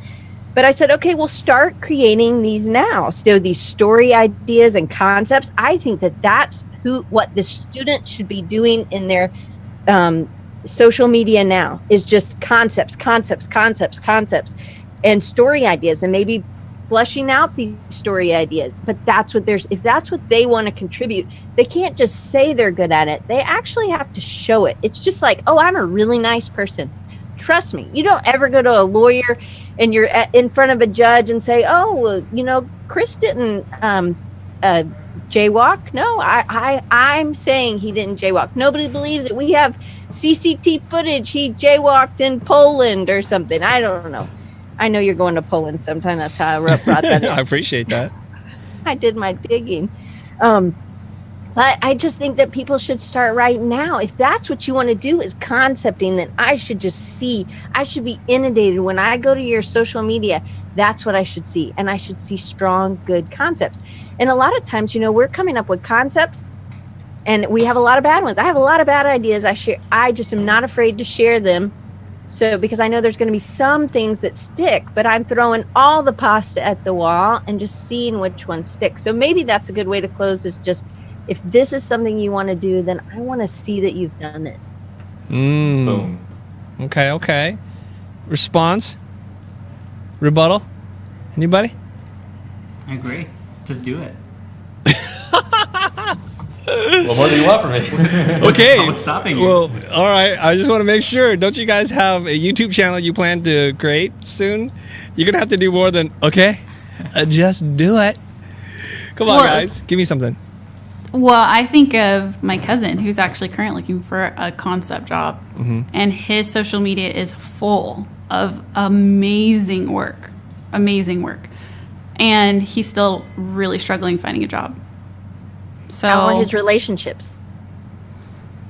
But I said, okay, we'll start creating these now. So these story ideas and concepts, I think that that's what the student should be doing in their social media now, is just concepts, and story ideas, and maybe fleshing out these story ideas. But if that's what they want to contribute, they can't just say they're good at it. They actually have to show it. It's just like, oh, I'm a really nice person. Trust me. You don't ever go to a lawyer and you're in front of a judge and say, oh, Chris didn't jaywalk. No, I'm saying he didn't jaywalk. Nobody believes it. We have CCTV footage. He jaywalked in Poland or something. I don't know. I know you're going to Poland sometime. That's how I brought that in. I appreciate that. I did my digging. But I just think that people should start right now. If that's what you want to do is concepting, then I should be inundated. When I go to your social media, that's what I should see. And I should see strong, good concepts. And a lot of times, we're coming up with concepts and we have a lot of bad ones. I have a lot of bad ideas I just am not afraid to share them. So, because I know there's going to be some things that stick, but I'm throwing all the pasta at the wall and just seeing which ones stick. So maybe that's a good way to close, is just, if this is something you want to do, then I want to see that you've done it. Boom. Okay. Response? Rebuttal? Anybody? I agree. Just do it. Well, what do you want from me? Okay. What's stopping you? Well, all right. I just want to make sure. Don't you guys have a YouTube channel you plan to create soon? You're going to have to do more than, okay, just do it. Come on, guys. Give me something. Well, I think of my cousin who's actually currently looking for a concept job, and his social media is full of amazing work, and he's still really struggling finding a job. So How are his relationships?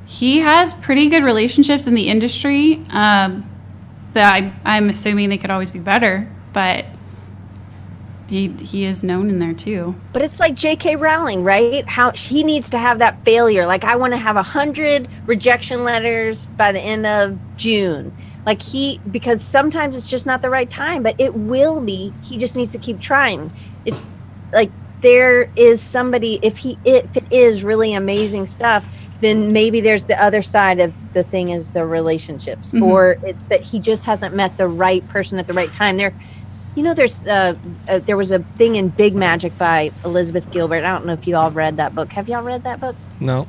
He has pretty good relationships in the industry. That I'm assuming they could always be better, but he is known in there too. But it's like J.K. Rowling, right? How he needs to have that failure. Like, I want to have 100 rejection letters by the end of June. Like, because sometimes it's just not the right time, but it will be. He just needs to keep trying. It's like, there is somebody, if it is really amazing stuff, then maybe there's the other side of the thing, is the relationships, or it's that he just hasn't met the right person at the right time. There was a thing in Big Magic by Elizabeth Gilbert. I don't know if you all read that book. Have y'all read that book? No.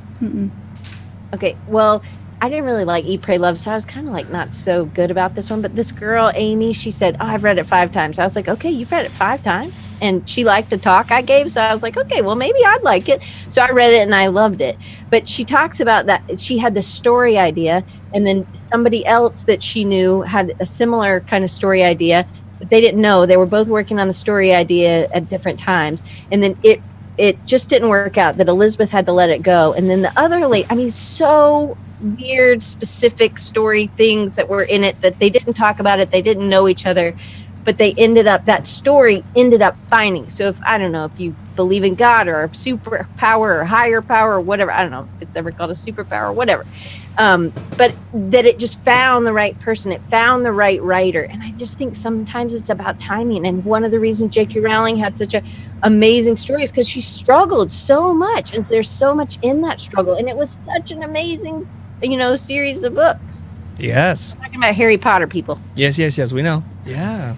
Okay, well, I didn't really like Eat, Pray, Love, so I was kind of like not so good about this one. But this girl, Amy, she said, oh, I've read it 5 times. I was like, okay, you've read it 5 times? And she liked the talk I gave, so I was like, okay, well, maybe I'd like it. So I read it and I loved it. But she talks about that. She had the story idea, and then somebody else that she knew had a similar kind of story idea, but they didn't know. They were both working on the story idea at different times. And then it just didn't work out, that Elizabeth had to let it go. And then the other lady, so weird, specific story things that were in it that they didn't talk about it. They didn't know each other, but that story ended up finding. So I don't know if you believe in God or a superpower or higher power or whatever, I don't know if it's ever called a superpower or whatever. But that it just found the right person. It found the right writer. And I just think sometimes it's about timing. And one of the reasons J.K. Rowling had such an amazing story is because she struggled so much. And there's so much in that struggle. And it was such an amazing, series of books. Yes. I'm talking about Harry Potter, people. Yes, we know. Yeah.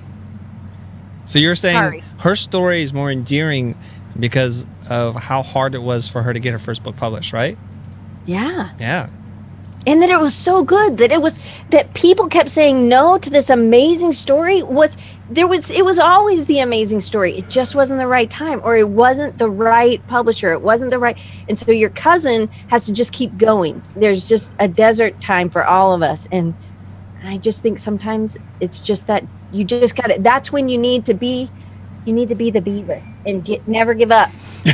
So you're saying her story is more endearing because of how hard it was for her to get her first book published, right? Yeah. Yeah. And that it was so good that people kept saying no to this amazing story. It was always the amazing story. It just wasn't the right time, or it wasn't the right publisher. It wasn't the right. And so your cousin has to just keep going. There's just a desert time for all of us. And I just think sometimes it's just that you just got it. That's when you need to be the beaver and never give up. I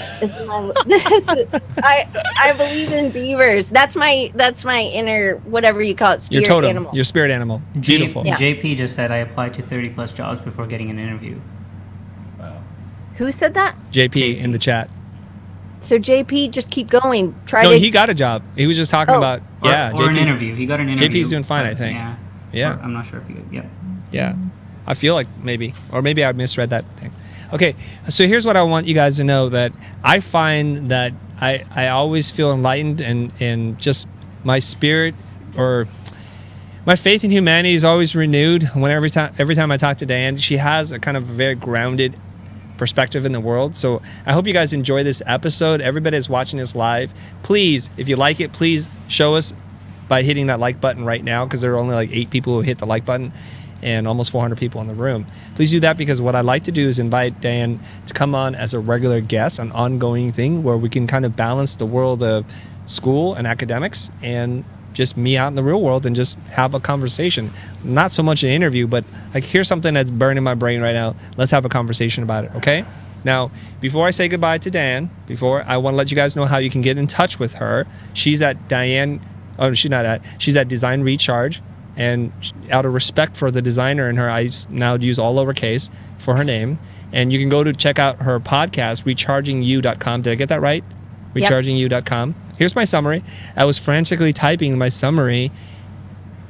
believe in beavers. That's my inner, whatever you call it, spirit your totem, animal. your spirit animal. Beautiful. JP just said I applied to 30 plus jobs before getting an interview. Wow. Who said that? JP in the chat. So JP, just keep going. He got a job. He was just talking about or an interview. He got an interview. JP's doing fine, I think. Yeah. Yeah. I'm not sure if he. Yeah. Yeah. I feel like maybe, or maybe I misread that thing. Okay, so here's what I want you guys to know, that I find that I always feel enlightened, and just my spirit or my faith in humanity is always renewed every time I talk to Diane. She has a kind of very grounded perspective in the world. So I hope you guys enjoy this episode. Everybody that's watching this live, please, if you like it, please show us by hitting that like button right now, because there are only like 8 people who hit the like button and almost 400 people in the room. Please do that, because what I'd like to do is invite Diane to come on as a regular guest, an ongoing thing where we can kind of balance the world of school and academics and just me out in the real world and just have a conversation. Not so much an interview, but like, here's something that's burning my brain right now. Let's have a conversation about it, okay? Now, before I say goodbye to Diane, I want to let you guys know how you can get in touch with her. She's at she's at Design Recharge, and out of respect for the designer in her, I now use all lowercase for her name. And you can go to check out her podcast, rechargingyou.com. Did I get that right? Yep. Rechargingyou.com. Here's my summary. I was frantically typing my summary,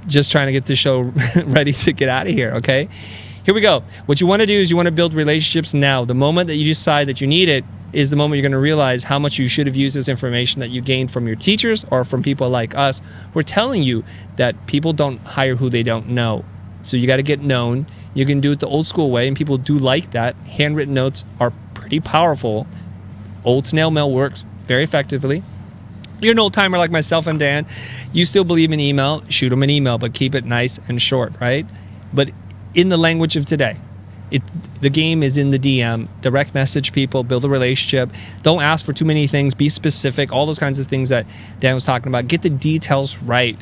just trying to get the show ready to get out of here, okay? Here we go. What you want to do is you want to build relationships now. The moment that you decide that you need it is the moment you're going to realize how much you should have used this information that you gained from your teachers or from people like us. We're telling you that people don't hire who they don't know. So you got to get known. You can do it the old school way, and people do like that. Handwritten notes are pretty powerful. Old snail mail works very effectively. You're an old timer like myself and Dan. You still believe in email, shoot them an email, but keep it nice and short, right? But in the language of today, the game is in the DM. Direct message people, build a relationship. Don't ask for too many things. Be specific. All those kinds of things that Dan was talking about. Get the details right.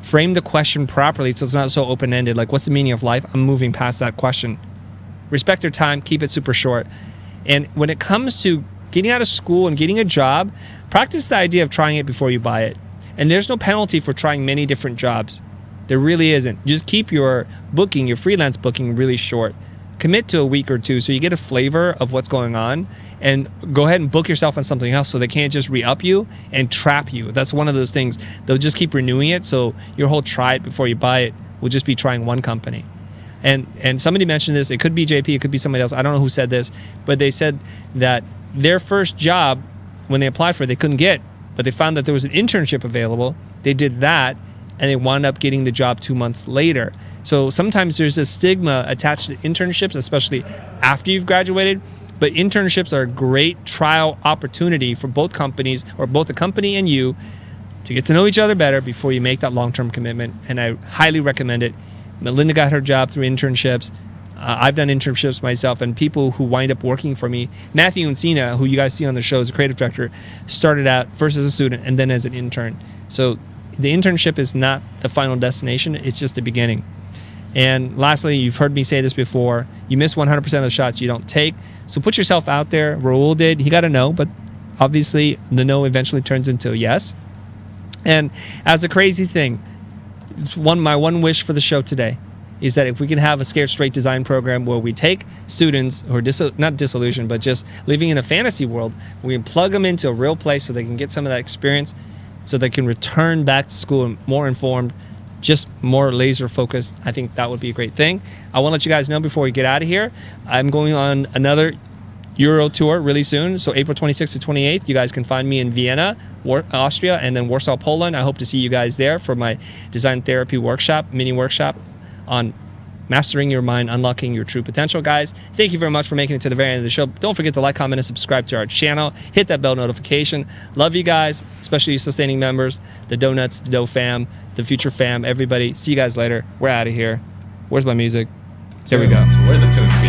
Frame the question properly so it's not so open-ended. Like, what's the meaning of life? I'm moving past that question. Respect your time. Keep it super short. And when it comes to getting out of school and getting a job, practice the idea of trying it before you buy it. And there's no penalty for trying many different jobs. There really isn't. Just keep your booking, your freelance booking, really short. Commit to a week or two so you get a flavor of what's going on, and go ahead and book yourself on something else so they can't just re-up you and trap you. That's one of those things. They'll just keep renewing it, so your whole try it before you buy it will just be trying one company. And somebody mentioned this. It could be JP, it could be somebody else. I don't know who said this, but they said that their first job, when they applied for it, they couldn't get, but they found that there was an internship available. They did that, and they wound up getting the job 2 months later. So sometimes there's a stigma attached to internships, especially after you've graduated. But internships are a great trial opportunity for both companies, or both the company and you, to get to know each other better before you make that long-term commitment. And I highly recommend it. Melinda got her job through internships. I've done internships myself, and people who wind up working for me. Matthew Encina, who you guys see on the show as a creative director, started out first as a student and then as an intern. So the internship is not the final destination. It's just the beginning. And lastly, you've heard me say this before, you miss 100% of the shots you don't take. So put yourself out there. Rahul did. He got a no, but obviously the no eventually turns into a yes. And as a crazy thing, my one wish for the show today is that if we can have a Scared Straight design program where we take students who are not disillusioned, but just living in a fantasy world, we can plug them into a real place so they can get some of that experience, so they can return back to school more informed, just more laser focused. I think that would be a great thing. I want to let you guys know before we get out of here, I'm going on another Euro tour really soon. So April 26th to 28th, you guys can find me in Vienna, Austria, and then Warsaw, Poland. I hope to see you guys there for my design therapy workshop, mini workshop on mastering your mind, unlocking your true potential. Guys, thank you very much for making it to the very end of the show. Don't forget to like, comment, and subscribe to our channel. Hit that bell notification. Love you guys, especially you sustaining members, the Donuts, the Dough fam, the Future fam, everybody. See you guys later. We're out of here. Where's my music? There we go. So where the tunes be?